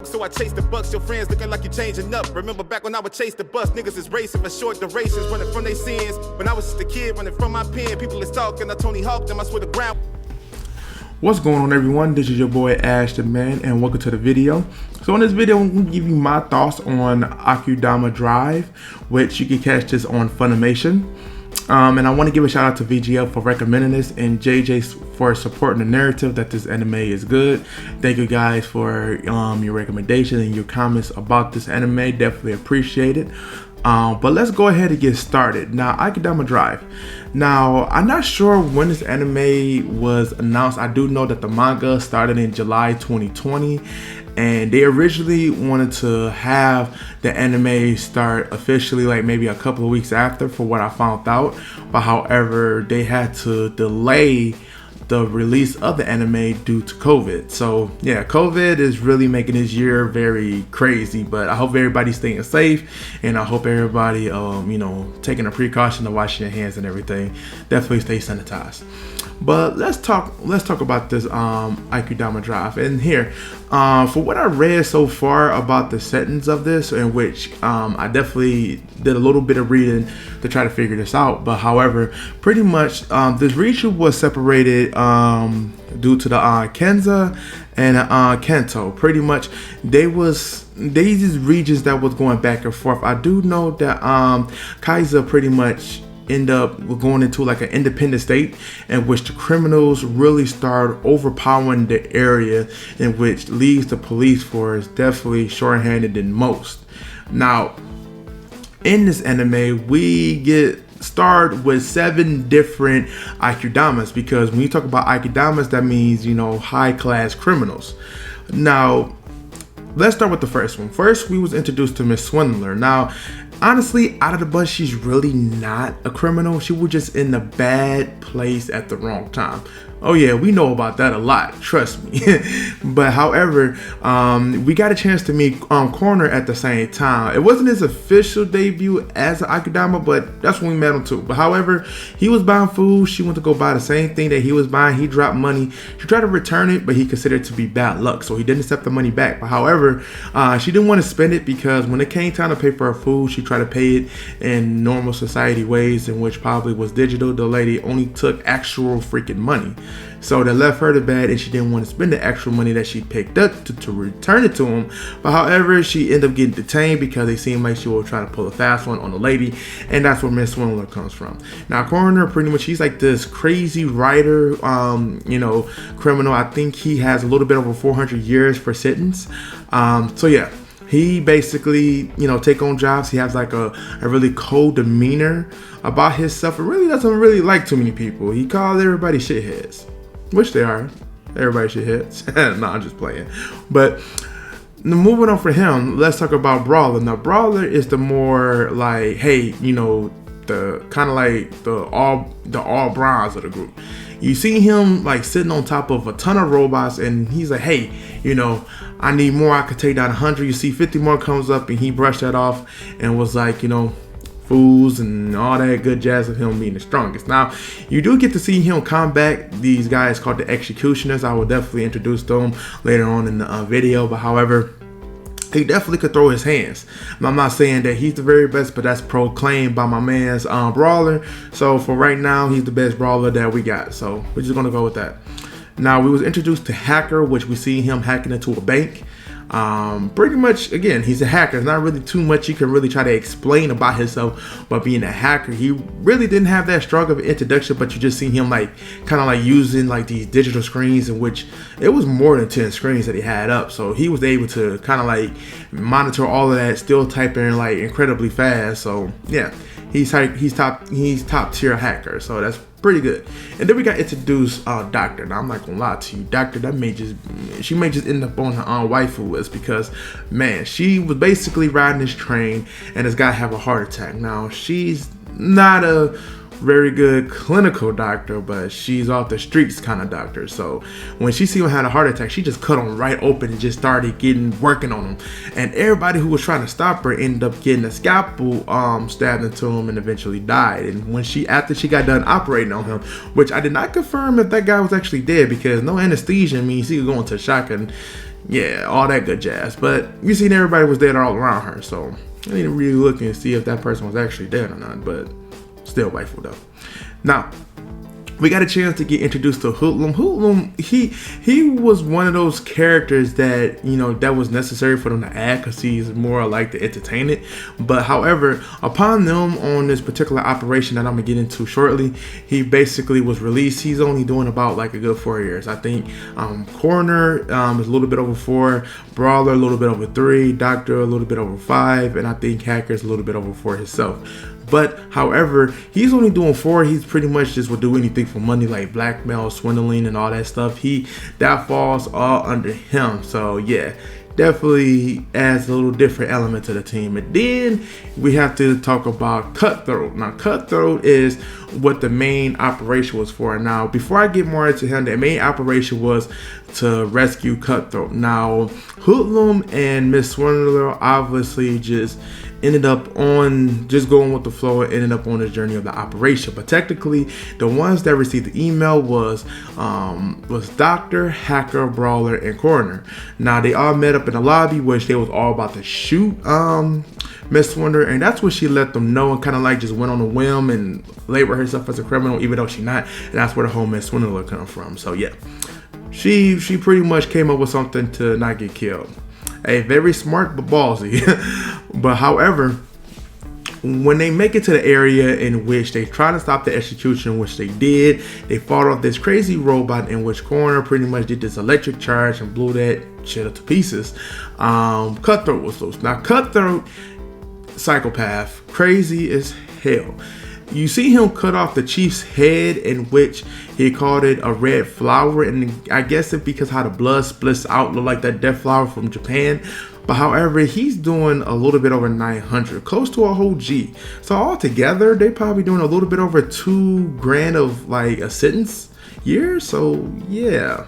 So I chase the bucks, your friends looking like you changing up. Remember back when I would chase the bus, niggas is racing for short durations, running from their sins. When I was just a kid, running from my pen, people is talking, I Tony Hawk them, I swear to ground. What's going on, everyone? This is your boy AshTheMan, and welcome to the video. So in this video, I'm going to give you my thoughts on Akudama Drive, which you can catch this on Funimation. And I want to give a shout out to VGL for recommending this and JJ for supporting the narrative that this anime is good. Thank you guys for your recommendation and your comments about this anime. Definitely appreciate it. But let's go ahead and get started. Now, Akudama Drive. Now, I'm not sure when this anime was announced. I do know that the manga started in July 2020. And they originally wanted to have the anime start officially like maybe a couple of weeks after, for what I found out. But however, they had to delay the release of the anime due to COVID. So yeah, COVID is really making this year very crazy, but I hope everybody's staying safe, and I hope everybody you know, taking a precaution of washing your hands and everything. Definitely stay sanitized. But let's talk about this Akudama Drive. And here, for what I read so far about the settings of this, in which I definitely did a little bit of reading to try to figure this out. But however, pretty much this region was separated due to the Kenza and Kento. Pretty much these regions that was going back and forth. I do know that Kaiser pretty much end up going into like an independent state in which the criminals really start overpowering the area, in which leaves the police force definitely shorthanded than most. Now, in this anime, we get started with 7 different Akudamas, because when you talk about Akudamas, that means, you know, high class criminals. Now, let's start with the first one. First, we was introduced to Miss Swindler. Now, honestly, out of the bunch, she's really not a criminal. She was just in the bad place at the wrong time. Oh yeah, we know about that a lot, trust me. But however, we got a chance to meet Coroner at the same time. It wasn't his official debut as an Akudama, but that's when we met him too. But however, he was buying food. She went to go buy the same thing that he was buying. He dropped money. She tried to return it, but he considered it to be bad luck, so he didn't accept the money back. But however, she didn't want to spend it, because when it came time to pay for her food, she tried to pay it in normal society ways, in which probably was digital. The lady only took actual freaking money. So that left her to bad, and she didn't want to spend the actual money that she picked up to return it to him. But however, she ended up getting detained because they seemed like she was trying to pull a fast one on the lady, and that's where Miss Swindler comes from. Now, Coroner, pretty much, he's like this crazy writer, you know, criminal. I think he has a little bit over 400 years for sentence. So yeah. He basically, you know, take on jobs. He has like a really cold demeanor about himself. It really doesn't really like too many people. He calls everybody shitheads, which they are. Everybody shitheads. No, I'm just playing. But moving on for him, let's talk about Brawler. Now, Brawler is the more like, hey, you know, the kind of like the all bronze of the group. You see him like sitting on top of a ton of robots, and he's like, hey, you know, I need more. I could take down 100. You see 50 more comes up, and he brushed that off and was like, you know, fools and all that good jazz of him being the strongest. Now, you do get to see him combat these guys called the Executioners. I will definitely introduce them later on in the video. But however, he definitely could throw his hands. I'm not saying that he's the very best, but that's proclaimed by my man's Brawler. So for right now, he's the best Brawler that we got. So we're just gonna go with that. Now, we was introduced to Hacker, which we see him hacking into a bank. Pretty much, again, he's a hacker. There's not really too much you can really try to explain about himself, but being a hacker, he really didn't have that strong of an introduction, but you just see him like kind of like using like these digital screens, in which it was more than 10 screens that he had up. So he was able to kind of like monitor all of that, still typing like incredibly fast. So yeah, he's top tier hacker. So that's pretty good. And then we got introduced Doctor. Now, I'm not gonna lie to you, Doctor, she may just end up on her waifu list, because man, she was basically riding this train and this guy have a heart attack. Now, she's not a very good clinical doctor, but she's off the streets kind of doctor. So when she see him had a heart attack, she just cut him right open and just started working on him. And everybody who was trying to stop her ended up getting a scalpel stabbed into him and eventually died. And when after she got done operating on him, which I did not confirm if that guy was actually dead, because no anesthesia means he could go into shock and yeah, all that good jazz. But you seen everybody was dead all around her, so I didn't really look and see if that person was actually dead or not. But still waifu though. Now, we got a chance to get introduced to Hoodlum. Hoodlum, he was one of those characters that, you know, that was necessary for them to add because he's more like the entertainment. But however, upon them on this particular operation that I'm gonna get into shortly, he basically was released. He's only doing about like a good 4 years. I think Coroner is a little bit over 4, Brawler a little bit over 3, Doctor a little bit over 5, and I think Hacker is a little bit over 4 himself. But however, he's only doing 4. He's pretty much just will do anything for money, like blackmail, swindling, and all that stuff. That falls all under him. So yeah, definitely adds a little different element to the team. And then we have to talk about Cutthroat. Now, Cutthroat is what the main operation was for. Now, before I get more into him, the main operation was to rescue Cutthroat. Now, Hoodlum and Miss Swindler obviously just ended up on just going with the flow and ended up on the journey of the operation. But technically, the ones that received the email was Doctor, Hacker, Brawler, and Coroner. Now, they all met up in the lobby, which they was all about to shoot Miss Swindler, and that's what she let them know and kind of like just went on a whim and labeled herself as a criminal, even though she's not. And that's where the whole Miss Swindler come from. So yeah, she pretty much came up with something to not get killed. Hey, very smart but ballsy. But however, when they make it to the area in which they try to stop the execution, which they did, they fought off this crazy robot in which Coroner pretty much did this electric charge and blew that shit up to pieces. Cutthroat was loose. Now, Cutthroat, psychopath, crazy as hell. You see him cut off the chief's head, in which he called it a red flower, and I guess it's because how the blood splits out, look like that death flower from Japan. But however, he's doing a little bit over 900, close to a whole G. So altogether, they probably doing a little bit over $2,000 of like a sentence year. So yeah,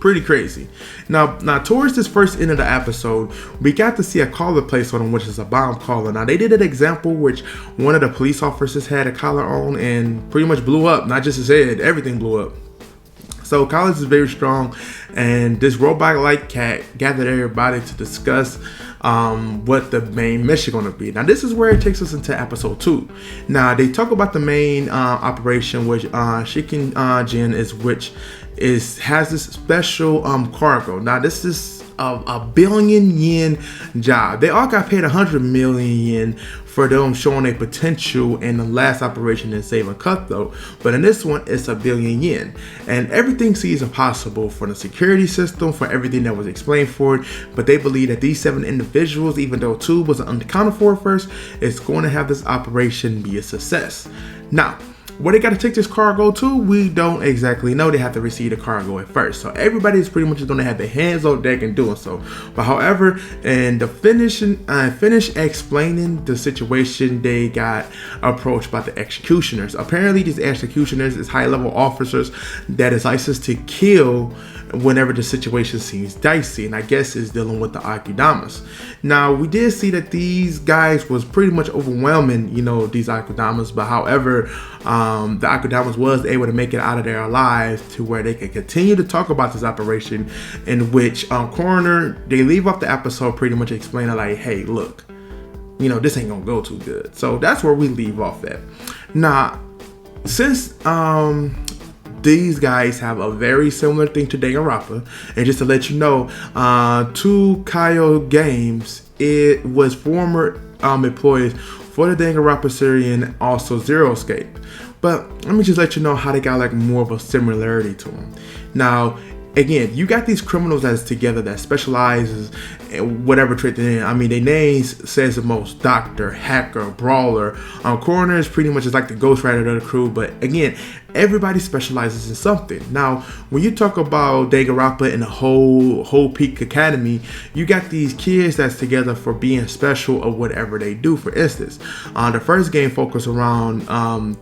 pretty crazy. Now towards this first end of the episode, we got to see a collar placed on him, which is a bomb collar. Now they did an example which one of the police officers had a collar on and pretty much blew up. Not just his head, everything blew up. So Collins is very strong, and this robot-like cat gathered everybody to discuss what the main mission going to be. Now this is where it takes us into episode 2. Now they talk about the main operation, which Shikin Jin has this special cargo. Now this is a billion yen job. They all got paid 100 million yen for them showing their potential in the last operation in saving Cutthroat, but in this one it's 1 billion yen, and everything seems impossible for the security system, for everything that was explained for it. But they believe that these 7 individuals, even though 2 was unaccounted for at first, it's going to have this operation be a success. Now, where they got to take this cargo to, we don't exactly know. They have to receive the cargo at first. So everybody is pretty much going to have their hands on deck in doing so. But however, in the finish explaining the situation, they got approached by the executioners. Apparently, these executioners is high-level officers that is licensed to kill whenever the situation seems dicey, and I guess is dealing with the Akudamas. Now, we did see that these guys was pretty much overwhelming, you know, these Akudamas, but however, the Akudamas was able to make it out of there alive to where they could continue to talk about this operation, in which Coroner, they leave off the episode pretty much explaining like, hey, look, you know, this ain't gonna go too good. So that's where we leave off at. Now, since these guys have a very similar thing to Danganronpa, and just to let you know, 2 Kaio Games, it was former employees for the Danganronpa series and also Zero Escape. But let me just let you know how they got like more of a similarity to them. Now, again, you got these criminals that's together that specializes in whatever trait they're in. I mean, their names says the most: Doctor, Hacker, Brawler. Coroner is pretty much just like the ghostwriter of the crew. But again, everybody specializes in something. Now, when you talk about Danganronpa and the whole Peak Academy, you got these kids that's together for being special or whatever they do. For instance, the first game focused around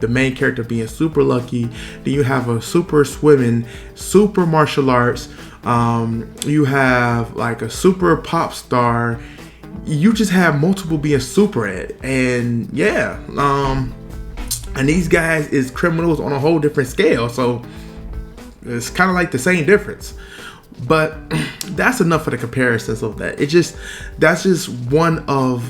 the main character being super lucky. Then you have a super swimming, super martial arts. You have like a super pop star. You just have multiple being super at, and yeah, and these guys is criminals on a whole different scale. So it's kind of like the same difference. But that's enough for the comparisons of that. That's just one of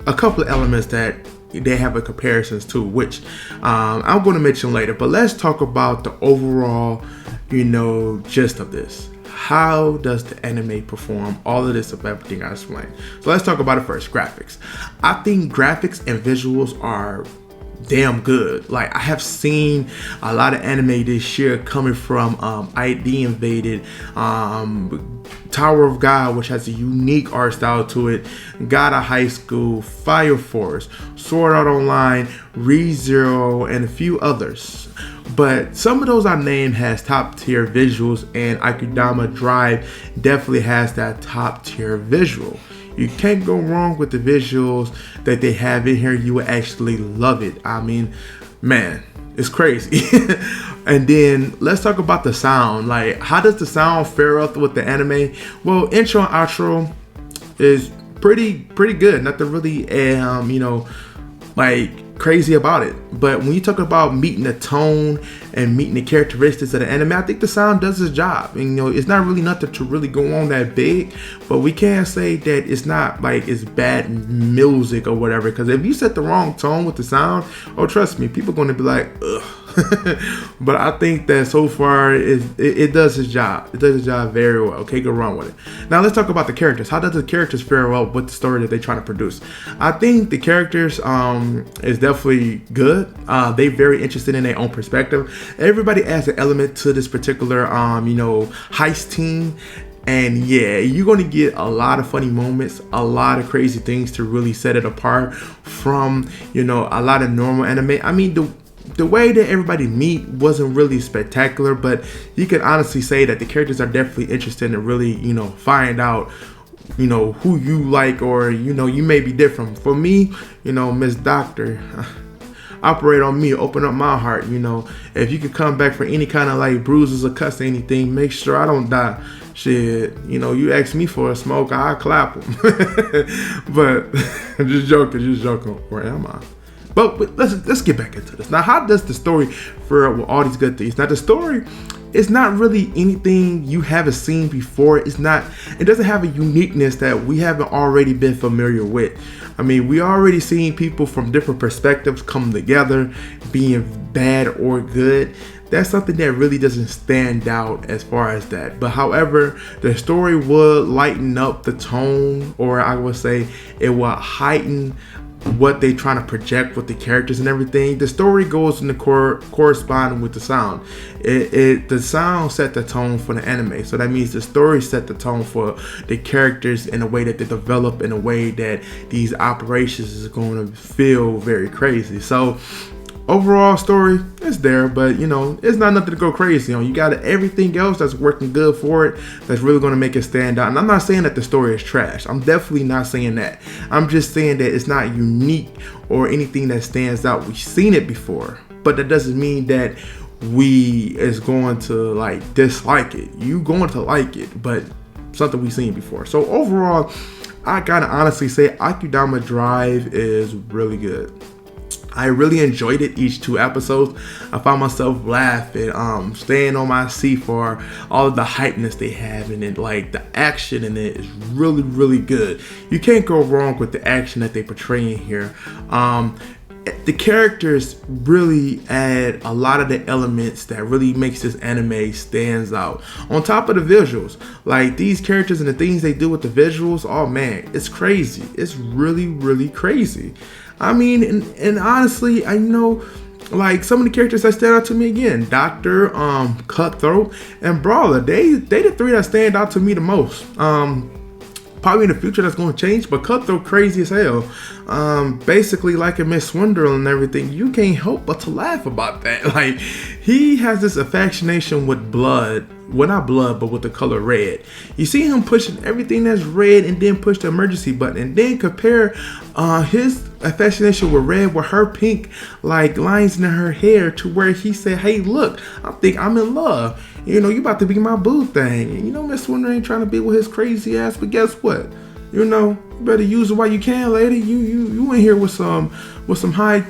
a couple of elements that they have a comparisons to, which I'm going to mention later. But let's talk about the overall, gist of this. How does the anime perform all of this of everything I explained? So let's talk about it first. Graphics. I think graphics and visuals are damn good. Like, I have seen a lot of anime this year coming from ID Invaded, Tower of God, which has a unique art style to it, God of High School, Fire Force, Sword Art Online, ReZero, and a few others. But some of those I named has top tier visuals, and Akudama Drive definitely has that top tier visual. You can't go wrong with the visuals that they have in here. You will actually love it. I mean, man, it's crazy. And then let's talk about the sound. Like, how does the sound fare up with the anime? Well, intro and outro is pretty good. Nothing really, like crazy about it. But when you talk about meeting the tone and meeting the characteristics of the anime, I think the sound does its job. And it's not really nothing to really go on that big, but we can't say that it's not like it's bad music or whatever, because if you set the wrong tone with the sound, oh, trust me, people are going to be like, ugh. But I think that so far it does its job. It does its job very well. Okay, go wrong with it. Now let's talk about the characters. How does the characters fare well with the story that they're trying to produce? I think the characters is definitely good. They very interested in their own perspective. Everybody adds an element to this particular heist team. And yeah, you're going to get a lot of funny moments, a lot of crazy things to really set it apart from, a lot of normal anime. I mean, the way that everybody meet wasn't really spectacular, but you can honestly say that the characters are definitely interested in really, find out, who you like, or, you may be different. For me, Miss Doctor, operate on me, open up my heart. If you could come back for any kind of like bruises or cuts or anything, make sure I don't die. Shit, you ask me for a smoke, I'll clap them. But just joking. Where am I? But let's get back into this. Now, how does the story fare with all these good things? Now, the story is not really anything you haven't seen before. It doesn't have a uniqueness that we haven't already been familiar with. I mean, we already seen people from different perspectives come together, being bad or good. That's something that really doesn't stand out as far as that. But however, the story would lighten up the tone, or I would say it will heighten what they trying to project with the characters and everything. The story goes in the corresponding with the sound. The sound set the tone for the anime, so that means the story set the tone for the characters in a way that they develop, in a way that these operations is going to feel very crazy. So overall story is there, but it's not nothing to go crazy on. You got everything else that's working good for it, that's really going to make it stand out. And I'm not saying that the story is trash. I'm definitely not saying that. I'm just saying that it's not unique or anything that stands out. We've seen it before, but that doesn't mean that we is going to like dislike it. You going to like it, but something we've seen before. So overall, I gotta honestly say Akudama Drive is really good. I really enjoyed it each 2 episodes. I found myself laughing, staying on my seat for all of the hypeness they have in it. Like, the action in it is really, really good. You can't go wrong with the action that they portray in here. The characters really add a lot of the elements that really makes this anime stands out. On top of the visuals, like these characters and the things they do with the visuals, oh man, it's crazy. It's really, really crazy. I mean, and honestly, I know like some of the characters that stand out to me again, Doctor, Cutthroat, and Brawler. They the 3 that stand out to me the most. Probably in the future that's going to change, but Cutthroat crazy as hell. Basically like a Miss Swindle and everything. You can't help but to laugh about that. Like, he has this affectionation with blood. Well, not blood, but with the color red. You see him pushing everything that's red and then push the emergency button, and then compare his affectionation with red with her pink like lines in her hair, to where he said, hey, look, I think I'm in love. You about to be my boo thing. And Miss Swindle ain't trying to be with his crazy ass, but guess what? You better use it while you can, lady. You in here with some high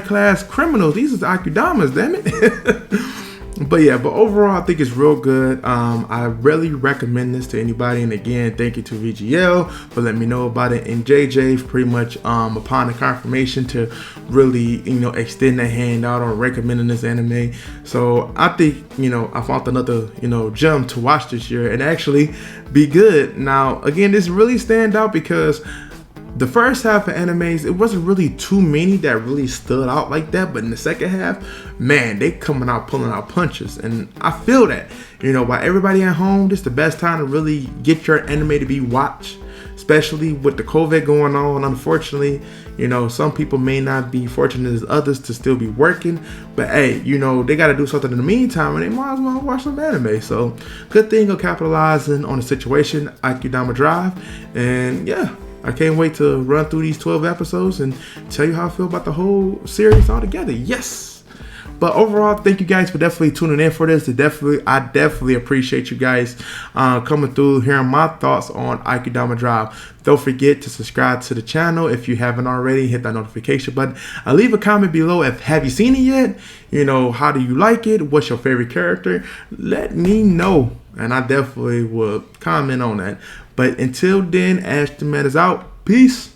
class criminals. These is Akudamas, damn it. But yeah, but overall I think it's real good. I really recommend this to anybody, and again, thank you to VGL for letting me know about it, and JJ pretty much upon the confirmation to really, you know, extend their hand out on recommending this anime. So I think, you know, I found another, you know, gem to watch this year and actually be good. Now again, this really stand out because the first half of animes, it wasn't really too many that really stood out like that, but in the second half, man, they coming out pulling out punches, and I feel that, you know, while everybody at home, this is the best time to really get your anime to be watched, especially with the COVID going on. Unfortunately, you know, some people may not be fortunate as others to still be working, but hey, you know, they got to do something in the meantime, and they might as well watch some anime. So good thing of capitalizing on the situation, Akudama Drive, and yeah, I can't wait to run through these 12 episodes and tell you how I feel about the whole series altogether. Yes. But overall, thank you guys for definitely tuning in for this. I definitely appreciate you guys coming through, hearing my thoughts on Akudama Drive. Don't forget to subscribe to the channel if you haven't already. Hit that notification button. Leave a comment below if have you seen it yet. You know, how do you like it? What's your favorite character? Let me know, and I definitely will comment on that. But until then, AshTheMan is out. Peace.